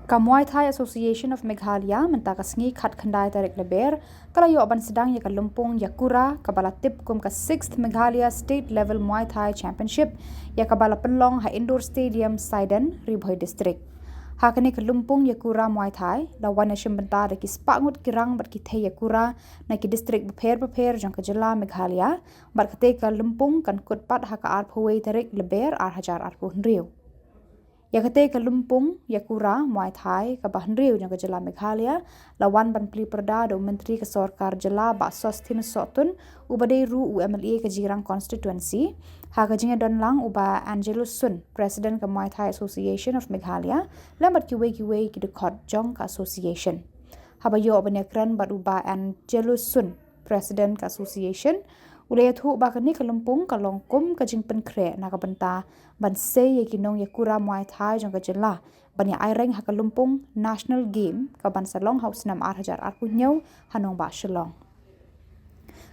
Ka Muay Thai Association of Meghalaya mentakasngi khat khandai tarik leber kala yo ban sedang ya ka Lumpung Yakura kabala tip kum ka 6th Meghalaya State Level Muay Thai Championship ya kabala penlong ha Indoor Stadium Sidon Ribhoi District. Hakani ka Lumpung Yakura Muay Thai lawan na shimbenta da ki spangut kirang bat ki the Yakura na ki district beper jang ka jela Meghalaya bar ka te ka Lumpung kan kutpat ha ka arphoi tarik leber hajar arpuh riu. Yakate ka Lumpung Yakura Muay Thai ka Bahnriu yang ka jela Meghalaya lawan ban pli perda do menteri ka sorkar jela ba sostin sotun ubade ru UMLA ka jirang constituency ha ka jinga don lang uba Angelus Sun president ka Muay Thai Association of Meghalaya lambat ki we ki de khot jong ka association ha ba yo banekran bat uba Angelus Sun president ka association ulay thu ba kani ka Lumpung ka longkum ka jingpen kre na ka banta ban se ye kinong Yakura Muay Thai jong ka jela ban ya aireng ha ka Lumpung national game ka ban salong haus nam hajar arpunyau hanong ba shalong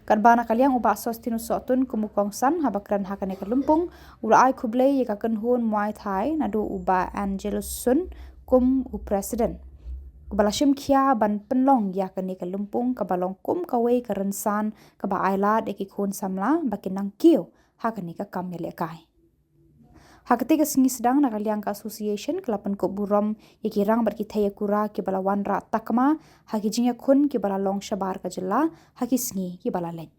kan bana kaliang uba sostinu sotun kumukong san habakran ha kani ka Lumpung ula ai kuble ye ka kanhun Muay Thai na do uba Angelus Sun kum u president Balashim kia ban penlong ya kani ka Lumpung ka balong kum ka wei ka rensan ka ba aila de ki khon samla bakinang kiu ha kani ka kamele kai. Hakati ka singi sedang na kaliang ka association kelapan ko burom ye ki rang bar ki thaya kura ki balawan ra takma ha ki jinga khun ki bala long shabar ka jela ha ki singi ki bala len.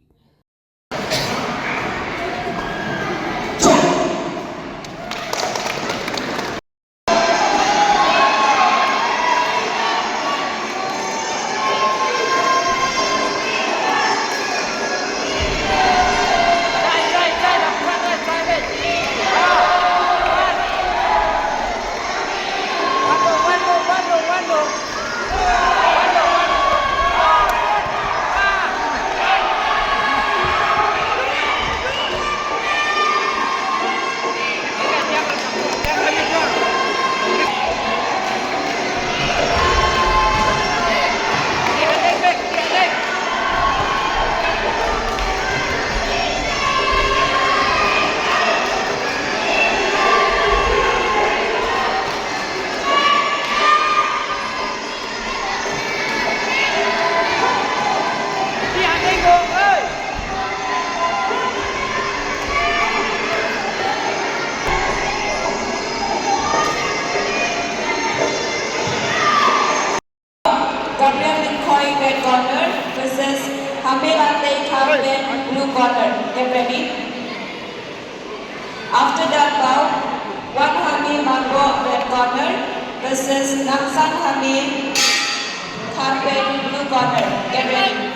Red corner versus Hamelate Carmen blue corner. Get ready. After that bout, one Hami Mango red corner versus Naksan Hami Carmen blue corner. Get ready.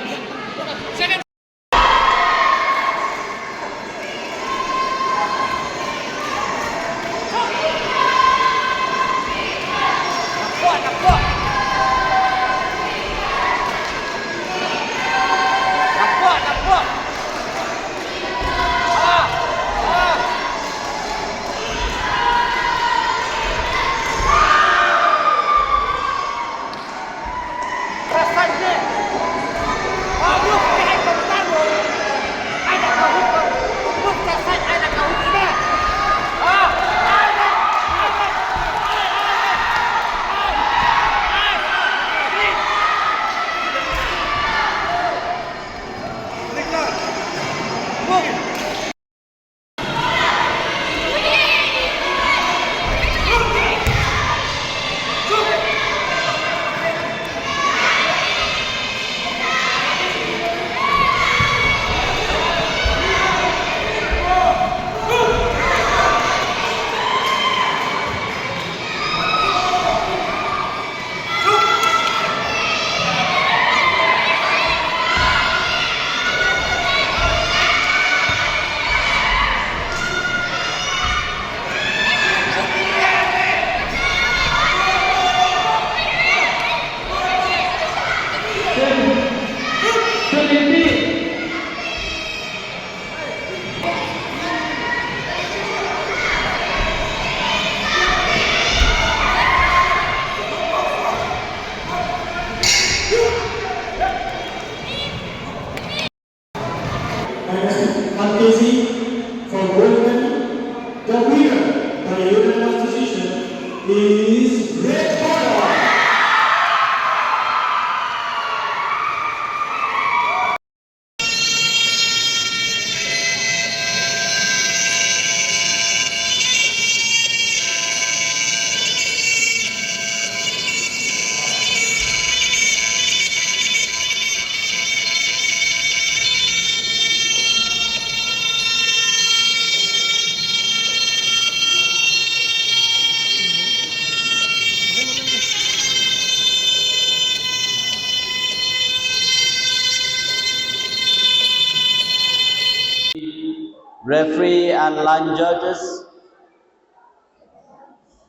referee and line judges,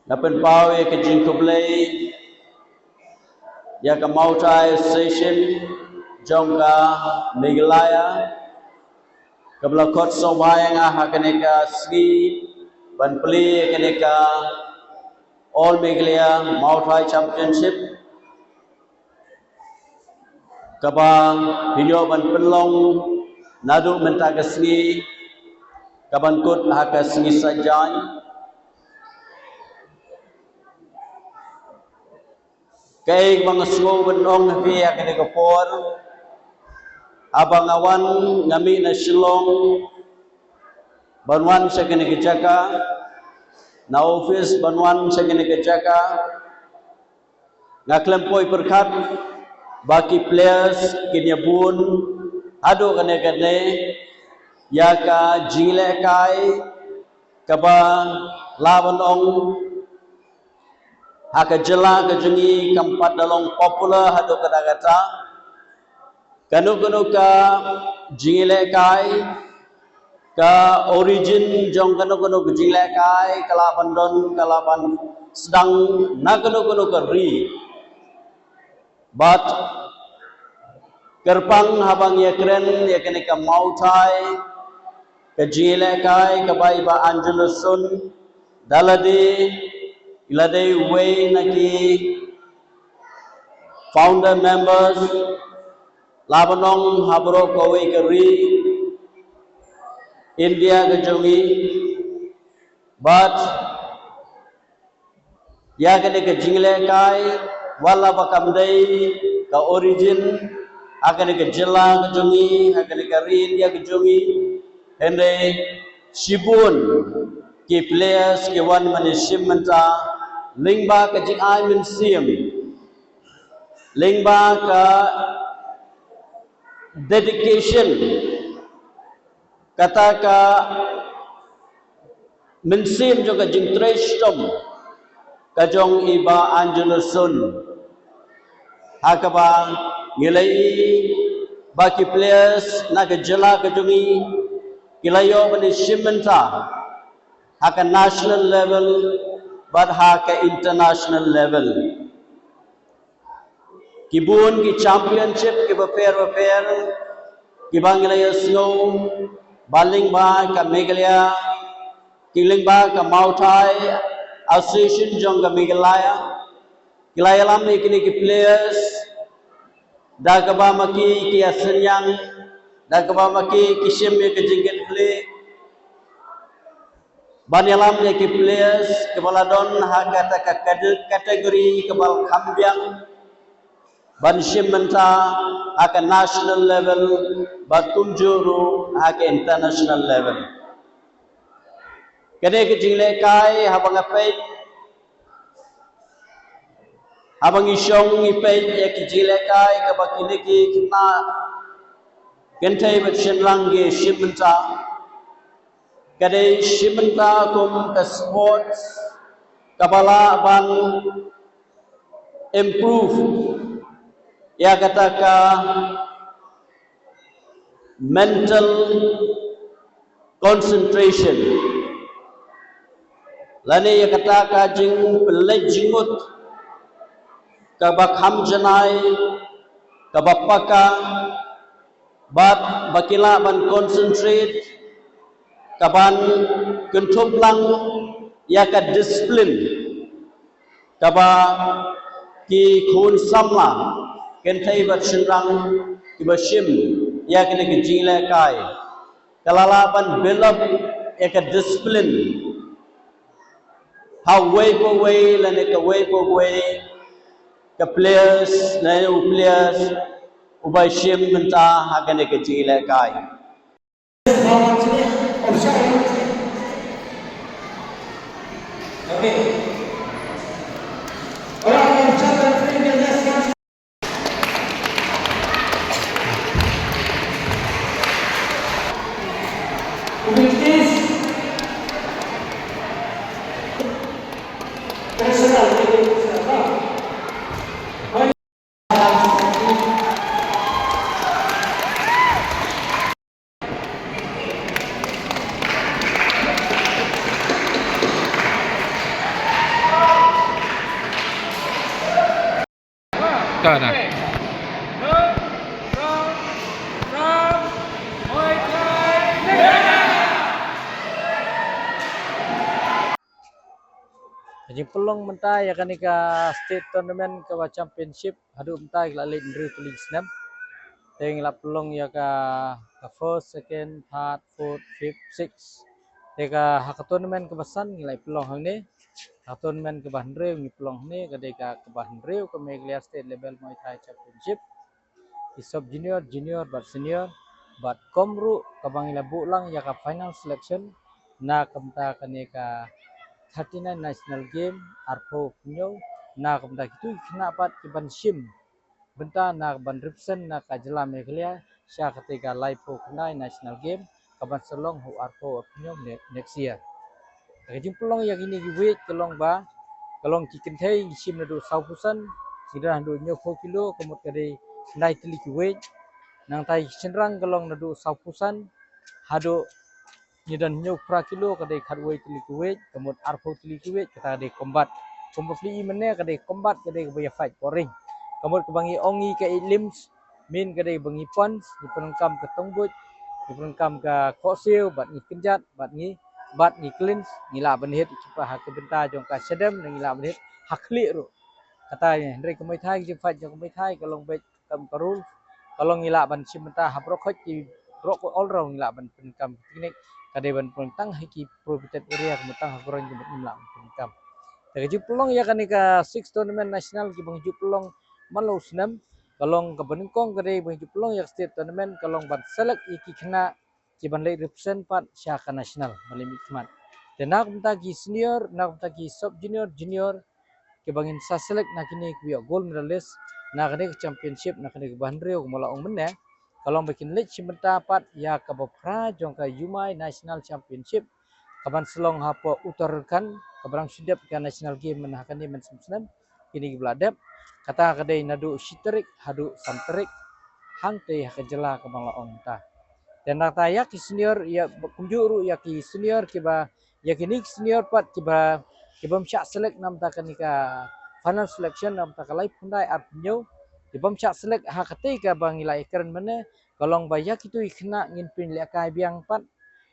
Napen Pau ya ke Jingkublay, ya ke Mautai Station, Jongka Meghalaya, Kabla kot sobayang hakaneka ski ban pli kaneka All Meghalaya Mautai Championship kaba video ban penlong nadu mentaga ski kaban kot haka ski sajai kay mga snow benong via kaneka por abang awan ngami na Shillong banwan sa kinigitsaka na office banwan sa kinigitsaka ngaklempoy perkat baki players kinyabun ado kane yaka jile kai kaba laban ong haka jela kejungi kampat dalong popular ado kadagata kanu ka jingile kai ka origin jong kanu ka jingile kai kalapan don kalapan sedang na kanu ka ri but kerpang habang ya keren ya kene ka Mautai ka jingile kai ka baiba Angelusun dalade ilade way naki founder members Labanong habro kowe keri India kejongi but ya kene ke jingle kai wala bakamdai ka origin akane ke jela kejongi akane ke India kejongi ende shibun ki players ke wan manishim menta lingba ke jing ai min sim lingba ka dedication kata ka mensim juga jingtrestom kajong iba Angelusun hakaba ngilai baki players na kejela kajongi kilayo bani shimenta haka national level but haka international level kibun ki championship ki pair ki Bangladesh snow baling ba ka Meghalaya kiling ba ka Mautai association jong ka Meghalaya kilaya lam ikini ki players dagaba maki ki asenyang dagaba maki kishim ke jingget play banyalam ki players kebaladon haka ka kategori kebal kambiang banshim menta aka national level batunjuru aka international level kene ke jingle kai habang apay habang isyong ipay ya ke jingle kai ka bakine ki kina kentay bat shinlange shimenta kade shimenta kum ka sports kabala ban improve ya kata ka mental concentration lani ya kata ka jing pelejingut ka bakham janai ka bapaka bat bakila ban concentrate ka ban kuntumplang ya ka discipline ka ba ki khun samla kentai bat shinrang ibashim ya kene ke jingle kai kalalaban build up ek discipline how way per way lane ka way per way ka players lane players ubashim menta ha kene ke jingle kai okay Tak dah. Jadi pelong mentai ya kan ika state tournament ke championship hadu mentai la lead ndru tuling snap. Teng la pelong ya ka first, second, third, fourth, fifth, sixth. Teka hak tournament ke basan ngilai pelong hang ni. Hak tournament ke bahandre ngi pelong ni kadeka ke bahandre ke Meghalaya state level Muay Thai championship. Di sub junior, junior, but senior, but komru kabangila bulang ya ka final selection na kamta kaneka 39 national game arpo punyo na kamta kitu kena pat kiban shim benta na ban represent na kajela Meghalaya sya ketika laipo kenai national game kaban selong hu arpo punyo next year. Kajing pelong yang ini giwit kelong ba kalong chicken thai shim na do saupusan sida do nyo 4 kilo kemut kade nai tili giwit nang tai senrang kalong na do saupusan hado nyedan nyo pra kilo kadai kadwai tili kuwait kemut arpo tili kuwait kata kadai combat fli mene kadai combat kadai kebaya fight poring kemut kebangi ongi ke limbs min kadai bangi punch di penengkam ke tongbut di penengkam ke koksil bat ni kenjat bat ni cleanse ngila benhit cepa hak benta jong ka sedem ngila benhit hakli ru katanya ndai kemai thai je fight jong kemai thai kalong bet kam karul kalong ngila ban simenta habrokot di rok all round ngila ban penengkam teknik kadai ban pelentang hiki prohibited area kemetang hakuran kemet nimla penikam. Jadi pelong ya kan ika 6 tournament nasional ki bangju pelong malau senam kalong ke benengkong kadai bangju pelong ya state tournament kalong ban select iki kena ki ban lay represent pat syaka nasional malim ikmat. Dan nak menta ki senior, nak menta ki sub junior, junior ke bangin sa select nak kini ki gold medalist nak kini championship nak kini bandreo malaong meneh kalau bikin lit simenta pat ya kabopra jong ka Yumai National Championship kaban selong hapo utarkan kabarang sidap ka national game menahakan ni mensem kini gibladep kata kadai nadu siterik hadu santerik hangte hakajela kamalaong ta dan nata ya ki senior ya kunjuru ya ki senior kiba ya kini senior pat kiba kibam syak select nam ta kanika final selection nam ta kalai pundai arpunyo dibam syak selek ha ketika bang ilai keren mana kalong bayak itu ikna ngin pin lek kai biang pat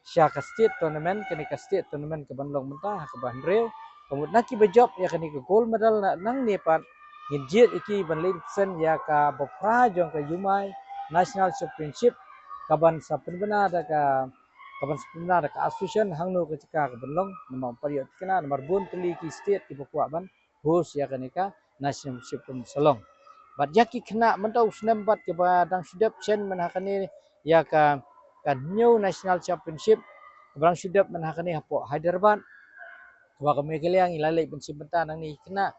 syak state tournament kini ka state tournament ke bandong mentah ha ke bandreu kemud naki bejob ya kini ke gold medal nang ni pat ngin jit iki ban sen ya ka bopra jong ka Yumai National Championship kaban sa penbena ada ka kaban sebenarnya ada ka association hangno ke cika ke bandong nomor period kena nomor bun teli ki state ki bokwa ban host ya kini ka national championship selong bat yaki kena mentau senempat ke badang sidap chen menakani ya ka new national championship barang sidap menakani hapo Hyderabad wa ka Meghalaya ngilalai bensim benta nang ni kena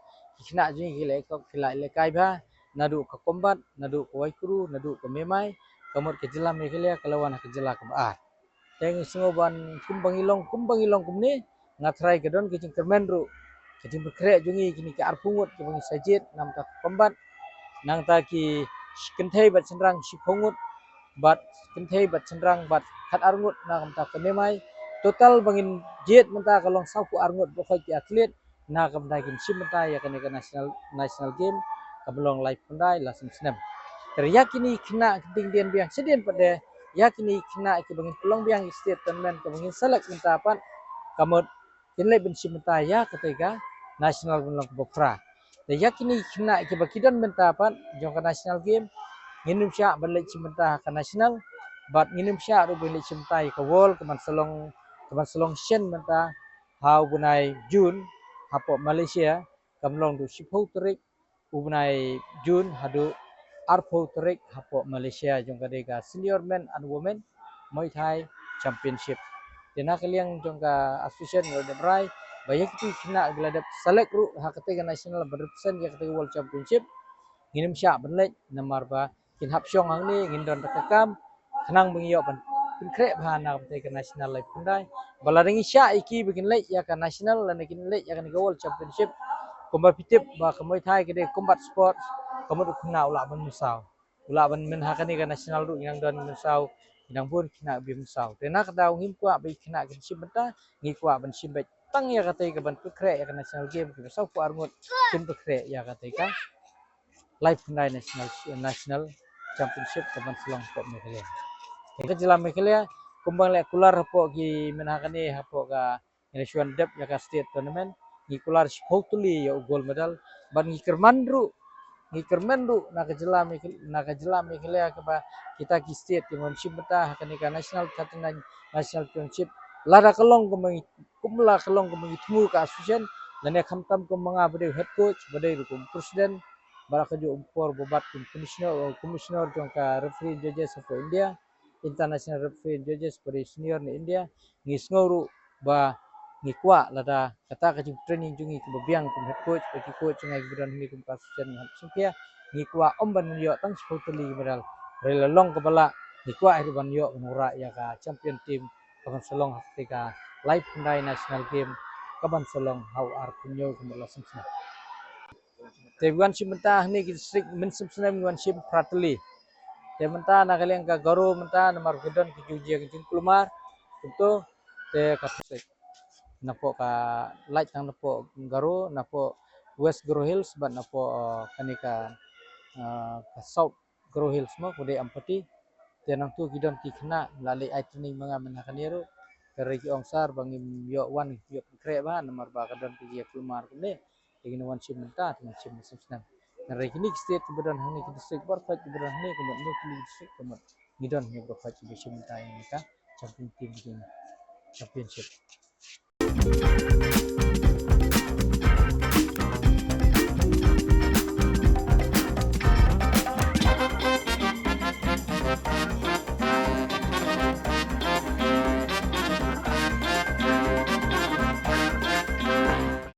ji gilai ko kilai lekai ba nadu ka combat nadu ka waikuru nadu ka memai kamut ke jela Meghalaya kalawan ke jela ka baat teng singoban kumbangilong kumni ngatrai ke don ke cingkermen ru ke cingkrek jungi kini ke arpungut ke bangi sajit nam ta combat nang taki kenthei bat senrang sipongut bat kenthei bat senrang bat khat arngut nang ta kenemai total bangin jet menta kalong sauku arngut bokhoi ki atlet na kam dagin simenta ya kan national game kablong live pandai la simsnem teryakini kena kenting dian biang sedien pada yakini kena ke bangin pelong biang state tournament ke bangin select menta pat kamut kinlai ben simenta ya ketiga national belong bokra dan yakini kena ke bakidon mentapat jong ka national game nginum syak balik cimenta ka national bat nginum syak ru balik cimenta ka world keman selong shen menta hau bunai Jun hapo Malaysia kamlong du shipho terik ubunai Jun hadu arpo terik hapo Malaysia jong ka dega senior men and women Muay Thai championship dena kaliang jong ka association ngode brai banyak itu kena geladap select ru ha ketiga national berrepresent ya ketiga world championship nginim syak benlek namar ba kin hap syong hang ni ngin don takam kenang bengiyok ban krek bahana ketiga national live pandai balaringi syak iki bikin lek ya ka national lan ikin lek ya ka world championship combat pitip ba Muay Thai kede combat sport kamu kena ulah ban musau ulah ban men ha ka national ru yang don musau yang pun kena bi musau dena kada ngim kwa bi kena kin simbenta ngi kwa ban simbet tang ya kata ka ban pekre ya national game ke sau ku arngut kin pekre ya kata ka live pendai national championship kaban selong pok Meghalaya. Ika jelam Meghalaya kumbang lek kular hapo ki menakani hapo ka Indonesian Dep ya ka state tournament ni kular hopefully ya gold medal ban ni kermandru naka jelam Meghalaya ka ba kita ki state championship beta kanika national championship lada kelong kumla kelong temu ka association dan ya khamtam ko mga bade head coach bade rukum presiden bara ka jo umpor bobat commissioner jong ka referee judges of India international referee judges bade senior ni India ngis ngoru ba ngikwa lada kata ka training jungi ke babiang kum head coach bagi coach ngai budan ni kum association hapsukia ngikwa omban yo tang spotli medal relalong kepala ngikwa irban yo nura ya ka champion team kaban selong haktika live pendai national game kaban selong how are punyo kumala semsna tebuan simenta ni district min semsna min sim prateli te menta nakaleng ka garo menta namar gudon ki juji ki kulmar tentu te kasek napo ka light tang napo garo napo west garo hills ban napo kanika ka south garo hills mo kude ampati te nang tu gidon ki kena lali ai training mga menakaniru dari ki ongsar bangi yo wan yo kre ba namar ba kadon ki kulmar kune ingin wan sim menta dengan sim semsna dari kini state kemudian hani ki district berfait kemudian hani kemudian nukli district kemudian ngidon ni berfait di sim menta yang ka champion team championship